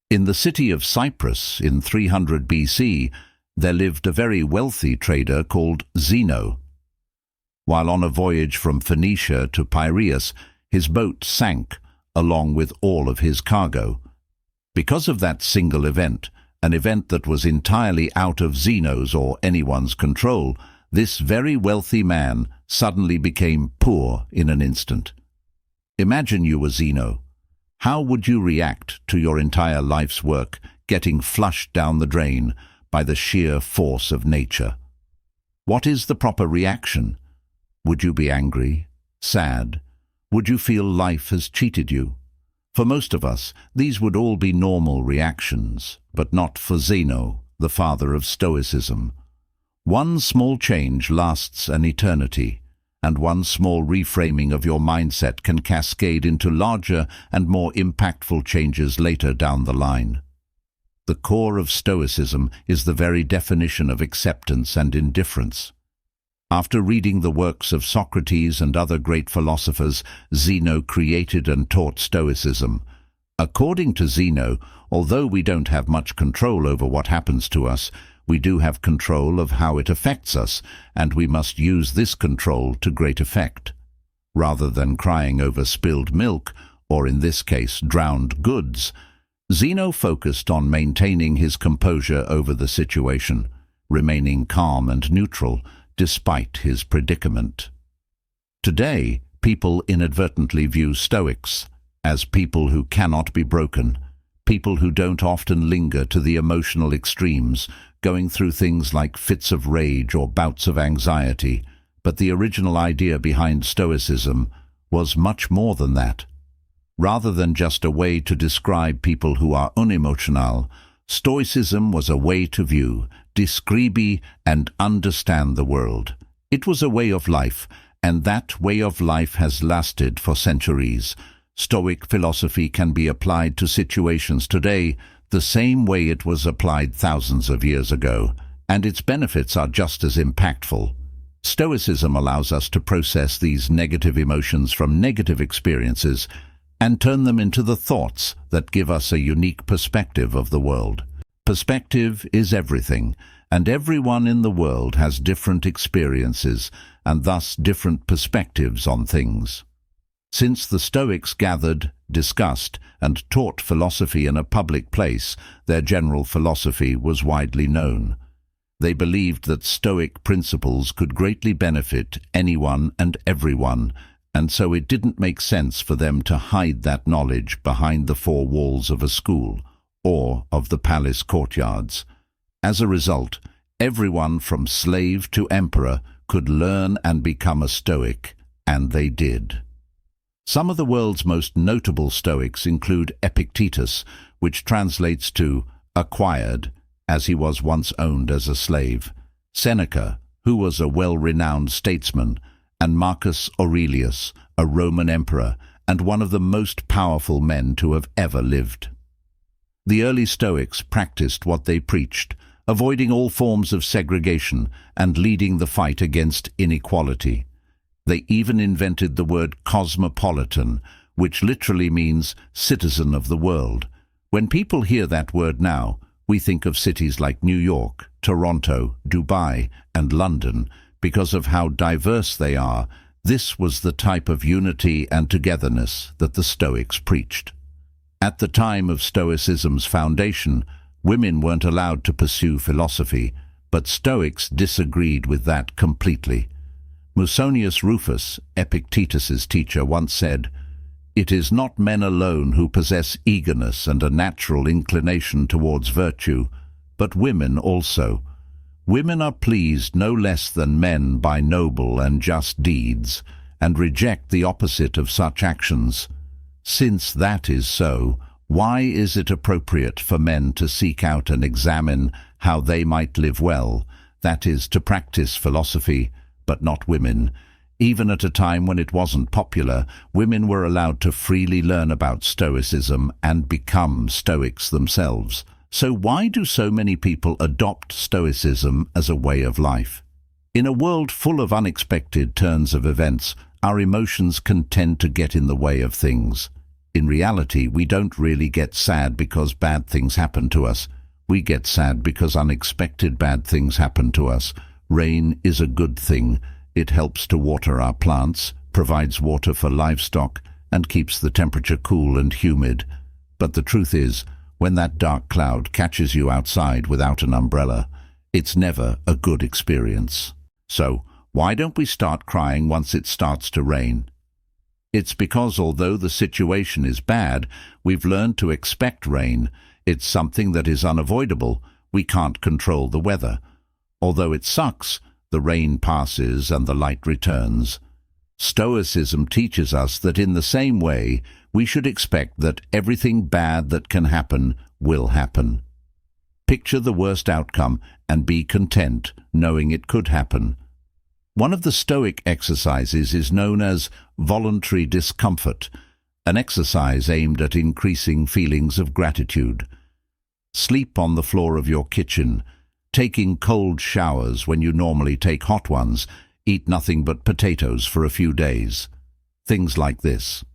In the city of Cyprus in 300 BC, there lived a very wealthy trader called Zeno. While on a voyage from Phoenicia to Piraeus, his boat sank along with all of his cargo. Because of that single event, an event that was entirely out of Zeno's or anyone's control, this very wealthy man suddenly became poor in an instant. Imagine you were Zeno. How would you react to your entire life's work getting flushed down the drain by the sheer force of nature? What is the proper reaction? Would you be angry? Sad? Would you feel life has cheated you? For most of us, these would all be normal reactions, but not for Zeno, the father of Stoicism. One small change lasts an eternity, and one small reframing of your mindset can cascade into larger and more impactful changes later down the line. The core of Stoicism is the very definition of acceptance and indifference. After reading the works of Socrates and other great philosophers, Zeno created and taught Stoicism. According to Zeno, although we don't have much control over what happens to us, we do have control of how it affects us, and we must use this control to great effect. Rather than crying over spilled milk, or in this case drowned goods, Zeno focused on maintaining his composure over the situation, remaining calm and neutral despite his predicament. Today, people inadvertently view Stoics as people who cannot be broken, people who don't often linger to the emotional extremes, going through things like fits of rage or bouts of anxiety. But the original idea behind Stoicism was much more than that. Rather than just a way to describe people who are unemotional, Stoicism was a way to view, describe, and understand the world. It was a way of life, and that way of life has lasted for centuries. Stoic philosophy can be applied to situations today the same way it was applied thousands of years ago, and its benefits are just as impactful. Stoicism allows us to process these negative emotions from negative experiences and turn them into the thoughts that give us a unique perspective of the world. Perspective is everything, and everyone in the world has different experiences and thus different perspectives on things. Since the Stoics gathered, discussed, and taught philosophy in a public place, their general philosophy was widely known. They believed that Stoic principles could greatly benefit anyone and everyone, and so it didn't make sense for them to hide that knowledge behind the four walls of a school or of the palace courtyards. As a result, everyone from slave to emperor could learn and become a Stoic, and they did. Some of the world's most notable Stoics include Epictetus, which translates to acquired, as he was once owned as a slave, Seneca, who was a well-renowned statesman, and Marcus Aurelius, a Roman emperor, and one of the most powerful men to have ever lived. The early Stoics practiced what they preached, avoiding all forms of segregation and leading the fight against inequality. They even invented the word cosmopolitan, which literally means citizen of the world. When people hear that word now, we think of cities like New York, Toronto, Dubai, and London. Because of how diverse they are, this was the type of unity and togetherness that the Stoics preached. At the time of Stoicism's foundation, women weren't allowed to pursue philosophy, but Stoics disagreed with that completely. Musonius Rufus, Epictetus's teacher, once said, "It is not men alone who possess eagerness and a natural inclination towards virtue, but women also. Women are pleased no less than men by noble and just deeds, and reject the opposite of such actions. Since that is so, why is it appropriate for men to seek out and examine how they might live well, that is, to practice philosophy, but not women? Even at a time when it wasn't popular, women were allowed to freely learn about Stoicism and become Stoics themselves. So why do so many people adopt Stoicism as a way of life? In a world full of unexpected turns of events, our emotions can tend to get in the way of things. In reality, we don't really get sad because bad things happen to us. We get sad because unexpected bad things happen to us. Rain is a good thing. It helps to water our plants, provides water for livestock, and keeps the temperature cool and humid. But the truth is, when that dark cloud catches you outside without an umbrella, it's never a good experience. So, why don't we start crying once it starts to rain? It's because although the situation is bad, we've learned to expect rain. It's something that is unavoidable. We can't control the weather. Although it sucks, the rain passes and the light returns. Stoicism teaches us that in the same way, we should expect that everything bad that can happen will happen. Picture the worst outcome and be content knowing it could happen. One of the Stoic exercises is known as voluntary discomfort, an exercise aimed at increasing feelings of gratitude. Sleep on the floor of your kitchen, taking cold showers when you normally take hot ones, eat nothing but potatoes for a few days. Things like this.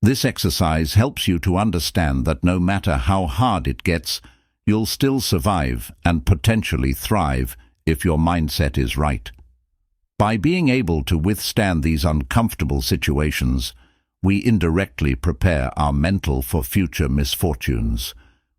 This exercise helps you to understand that no matter how hard it gets, you'll still survive and potentially thrive if your mindset is right. By being able to withstand these uncomfortable situations, we indirectly prepare our mental for future misfortunes.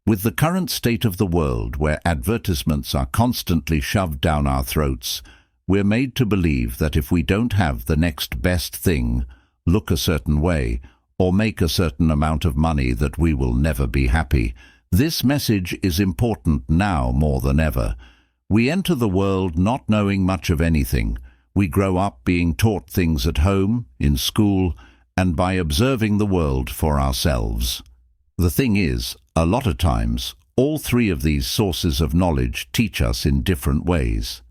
With the current state of the world, where advertisements are constantly shoved down our throats, we're made to believe that if we don't have the next best thing, look a certain way, or make a certain amount of money, that we will never be happy. This message is important now more than ever. We enter the world not knowing much of anything. We grow up being taught things at home, in school, and by observing the world for ourselves. The thing is, a lot of times, all three of these sources of knowledge teach us in different ways.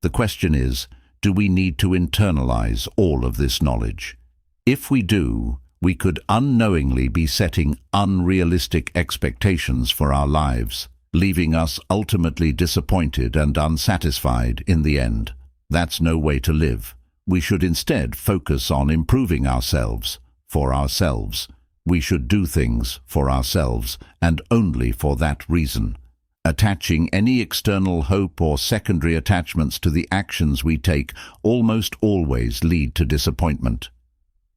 The question is, do we need to internalize all of this knowledge? If we do, we could unknowingly be setting unrealistic expectations for our lives, leaving us ultimately disappointed and unsatisfied in the end. That's no way to live. We should instead focus on improving ourselves, for ourselves. We should do things for ourselves, and only for that reason. Attaching any external hope or secondary attachments to the actions we take almost always lead to disappointment.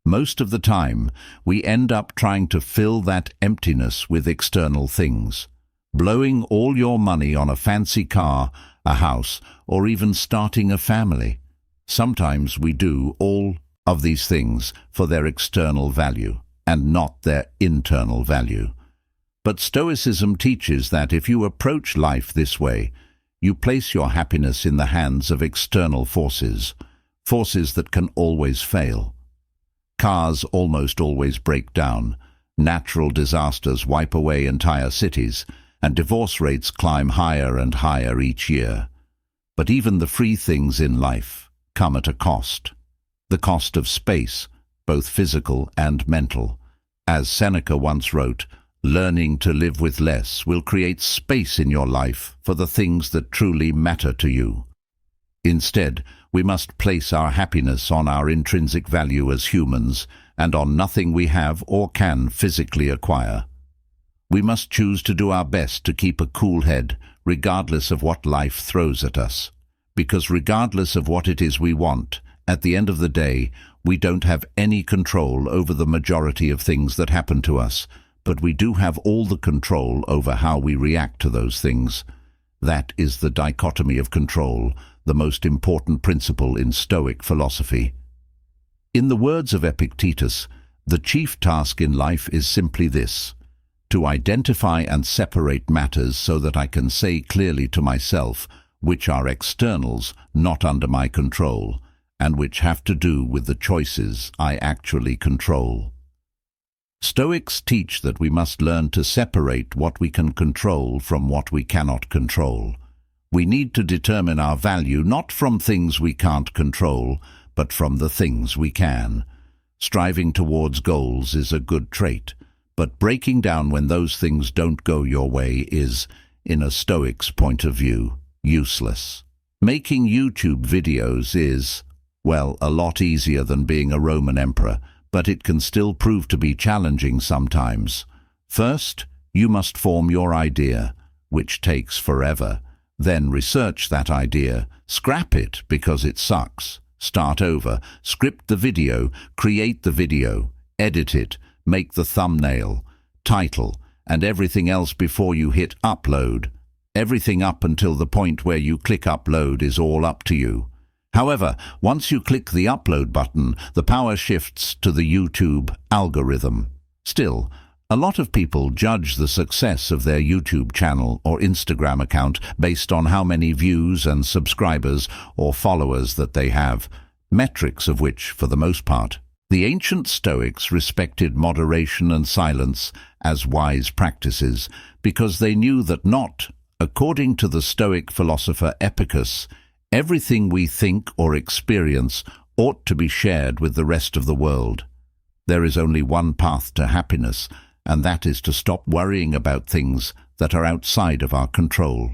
Most of the time, we end up trying to fill that emptiness with external things. Blowing all your money on a fancy car, a house, or even starting a family. Sometimes we do all of these things for their external value and not their internal value. But Stoicism teaches that if you approach life this way, you place your happiness in the hands of external forces, forces that can always fail. Cars almost always break down, natural disasters wipe away entire cities, and divorce rates climb higher and higher each year. But even the free things in life come at a cost. The cost of space, both physical and mental. As Seneca once wrote, learning to live with less will create space in your life for the things that truly matter to you. Instead, we must place our happiness on our intrinsic value as humans and on nothing we have or can physically acquire. We must choose to do our best to keep a cool head, regardless of what life throws at us. Because regardless of what it is we want, at the end of the day, we don't have any control over the majority of things that happen to us, but we do have all the control over how we react to those things. That is the dichotomy of control, the most important principle in Stoic philosophy. In the words of Epictetus, the chief task in life is simply this: to identify and separate matters so that I can say clearly to myself which are externals not under my control, and which have to do with the choices I actually control. Stoics teach that we must learn to separate what we can control from what we cannot control. We need to determine our value not from things we can't control, but from the things we can. Striving towards goals is a good trait, but breaking down when those things don't go your way is, in a Stoic's point of view, useless. Making YouTube videos is, well, a lot easier than being a Roman emperor, but it can still prove to be challenging sometimes. First, you must form your idea, which takes forever. Then research that idea, scrap it because it sucks, start over, script the video, create the video, edit it, make the thumbnail, title, and everything else before you hit upload. Everything up until the point where you click upload is all up to you. However, once you click the upload button, the power shifts to the YouTube algorithm. Still, a lot of people judge the success of their YouTube channel or Instagram account based on how many views and subscribers or followers that they have, metrics of which, for the most part, the ancient Stoics respected moderation and silence as wise practices because they knew that not, according to the Stoic philosopher Epictetus, everything we think or experience ought to be shared with the rest of the world. There is only one path to happiness, and that is to stop worrying about things that are outside of our control.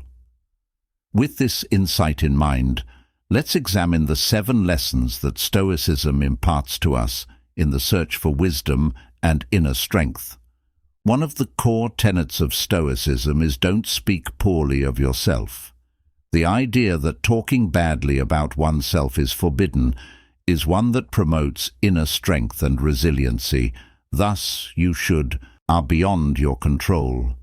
With this insight in mind, let's examine the 7 lessons that Stoicism imparts to us in the search for wisdom and inner strength. One of the core tenets of Stoicism is don't speak poorly of yourself. The idea that talking badly about oneself is forbidden is one that promotes inner strength and resiliency. Thus, you are beyond your control.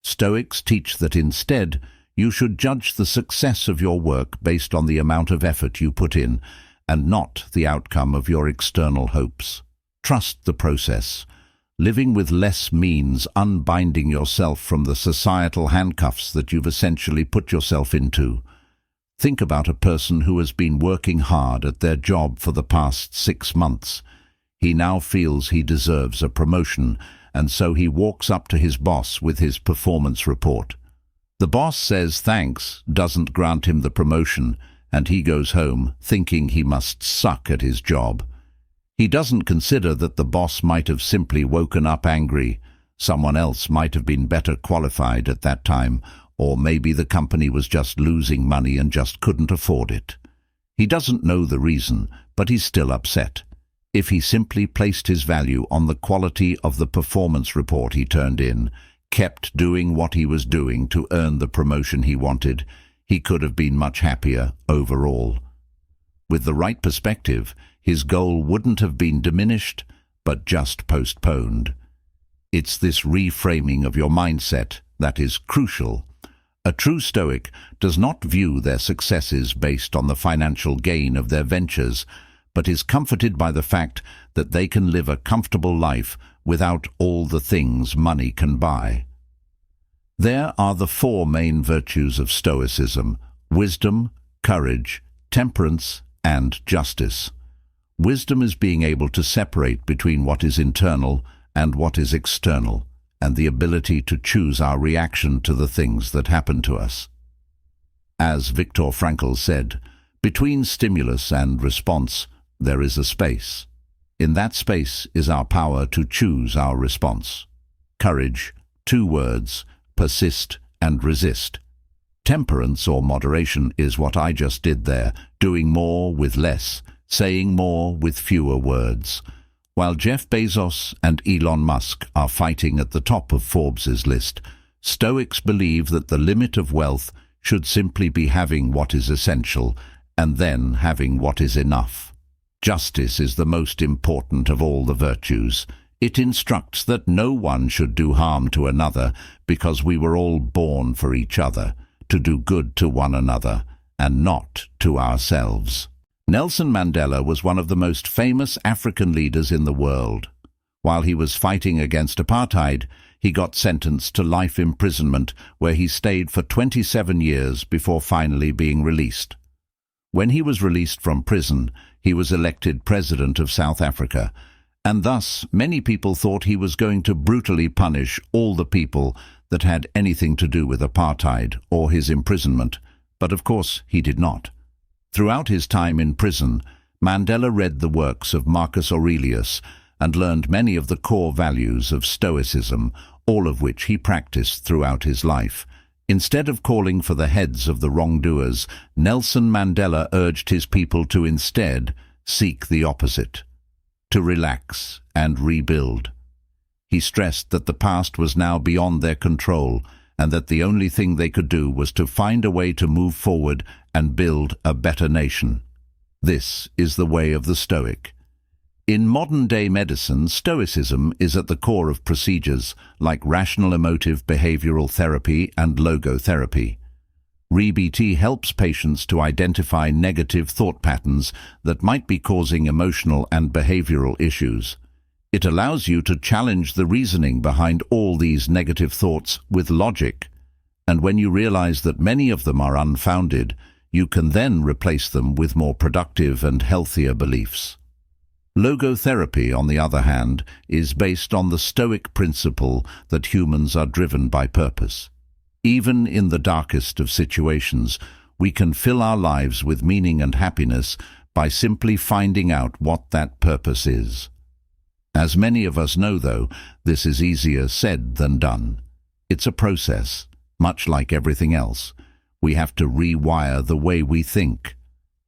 Stoics teach that instead, you should judge the success of your work based on the amount of effort you put in, and not the outcome of your external hopes. Trust the process. Living with less means unbinding yourself from the societal handcuffs that you've essentially put yourself into. Think about a person who has been working hard at their job for the past 6 months. He now feels he deserves a promotion, and so he walks up to his boss with his performance report. The boss says thanks, doesn't grant him the promotion, and he goes home thinking he must suck at his job. He doesn't consider that the boss might have simply woken up angry. Someone else might have been better qualified at that time, or maybe the company was just losing money and just couldn't afford it. He doesn't know the reason, but he's still upset. If he simply placed his value on the quality of the performance report he turned in, kept doing what he was doing to earn the promotion he wanted, he could have been much happier overall. With the right perspective, his goal wouldn't have been diminished, but just postponed. It's this reframing of your mindset that is crucial. A true Stoic does not view their successes based on the financial gain of their ventures, but is comforted by the fact that they can live a comfortable life without all the things money can buy. There are the 4 main virtues of Stoicism: wisdom, courage, temperance, and justice. Wisdom is being able to separate between what is internal and what is external, and the ability to choose our reaction to the things that happen to us. As Viktor Frankl said, between stimulus and response, there is a space. In that space is our power to choose our response. Courage, 2 words, persist and resist. Temperance or moderation is what I just did there, doing more with less, saying more with fewer words. While Jeff Bezos and Elon Musk are fighting at the top of Forbes's list, Stoics believe that the limit of wealth should simply be having what is essential and then having what is enough. Justice is the most important of all the virtues. It instructs that no one should do harm to another because we were all born for each other, to do good to one another and not to ourselves. Nelson Mandela was one of the most famous African leaders in the world. While he was fighting against apartheid, he got sentenced to life imprisonment, where he stayed for 27 years before finally being released. When he was released from prison, he was elected president of South Africa, and thus many people thought he was going to brutally punish all the people that had anything to do with apartheid or his imprisonment, but of course he did not. Throughout his time in prison, Mandela read the works of Marcus Aurelius and learned many of the core values of Stoicism, all of which he practiced throughout his life. Instead of calling for the heads of the wrongdoers, Nelson Mandela urged his people to instead seek the opposite. to relax and rebuild. He stressed that the past was now beyond their control and that the only thing they could do was to find a way to move forward and build a better nation. This is the way of the Stoic. In modern-day medicine, Stoicism is at the core of procedures like rational emotive behavioral therapy and logotherapy. REBT helps patients to identify negative thought patterns that might be causing emotional and behavioral issues. It allows you to challenge the reasoning behind all these negative thoughts with logic, and when you realize that many of them are unfounded, you can then replace them with more productive and healthier beliefs. Logotherapy, on the other hand, is based on the Stoic principle that humans are driven by purpose. Even in the darkest of situations, we can fill our lives with meaning and happiness by simply finding out what that purpose is. As many of us know, though, this is easier said than done. It's a process, much like everything else. We have to rewire the way we think.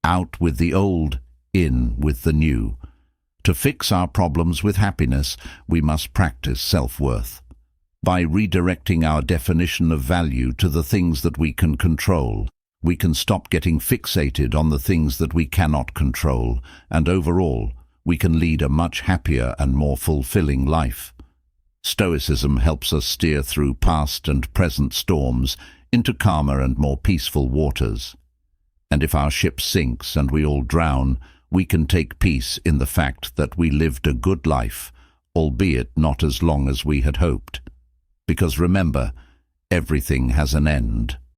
Out with the old, in with the new. To fix our problems with happiness, we must practice self-worth. By redirecting our definition of value to the things that we can control, we can stop getting fixated on the things that we cannot control, and overall, we can lead a much happier and more fulfilling life. Stoicism helps us steer through past and present storms into calmer and more peaceful waters. And if our ship sinks and we all drown, we can take peace in the fact that we lived a good life, albeit not as long as we had hoped. Because remember, everything has an end.